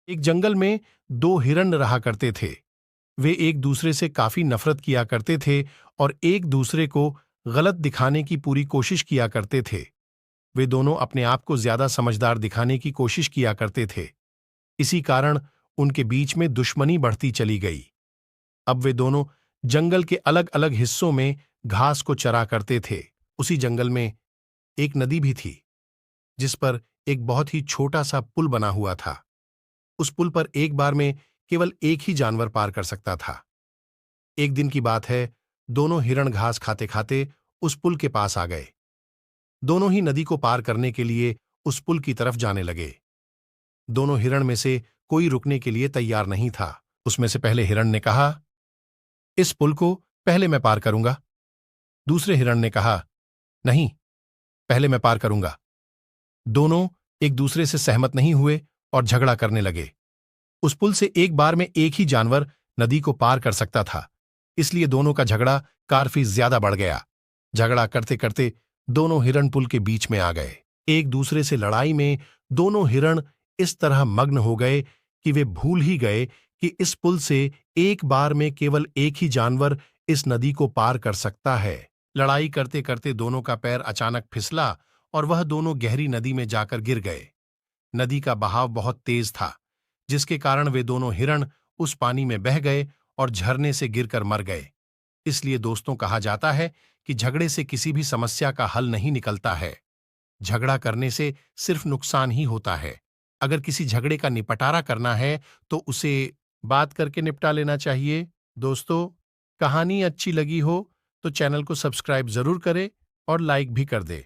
एक जंगल में दो हिरण रहा करते थे। वे एक दूसरे से काफी नफरत किया करते थे और एक दूसरे को गलत दिखाने की पूरी कोशिश किया करते थे। वे दोनों अपने आप को ज्यादा समझदार दिखाने की कोशिश किया करते थे। इसी कारण उनके बीच में दुश्मनी बढ़ती चली गई। अब वे दोनों जंगल के अलग अलग हिस्सों में घास को चरा करते थे। उसी जंगल में एक नदी भी थी, जिस पर एक बहुत ही छोटा सा पुल बना हुआ था। उस पुल पर एक बार में केवल एक ही जानवर पार कर सकता था। एक दिन की बात है, दोनों हिरण घास खाते खाते उस पुल के पास आ गए। दोनों ही नदी को पार करने के लिए उस पुल की तरफ जाने लगे। दोनों हिरण में से कोई रुकने के लिए तैयार नहीं था। उसमें से पहले हिरण ने कहा, इस पुल को पहले मैं पार करूंगा। दूसरे हिरण ने कहा, नहीं, पहले मैं पार करूंगा। दोनों एक दूसरे से सहमत नहीं हुए और झगड़ा करने लगे। उस पुल से एक बार में एक ही जानवर नदी को पार कर सकता था, इसलिए दोनों का झगड़ा काफी ज्यादा बढ़ गया। झगड़ा करते करते दोनों हिरण पुल के बीच में आ गए। एक दूसरे से लड़ाई में दोनों हिरण इस तरह मग्न हो गए कि वे भूल ही गए कि इस पुल से एक बार में केवल एक ही जानवर इस नदी को पार कर सकता है। लड़ाई करते करते दोनों का पैर अचानक फिसला और वह दोनों गहरी नदी में जाकर गिर गए। नदी का बहाव बहुत तेज था, जिसके कारण वे दोनों हिरण उस पानी में बह गए और झरने से गिरकर मर गए। इसलिए दोस्तों, कहा जाता है कि झगड़े से किसी भी समस्या का हल नहीं निकलता है। झगड़ा करने से सिर्फ नुकसान ही होता है। अगर किसी झगड़े का निपटारा करना है तो उसे बात करके निपटा लेना चाहिए। दोस्तों, कहानी अच्छी लगी हो तो चैनल को सब्सक्राइब जरूर करें और लाइक भी कर दें।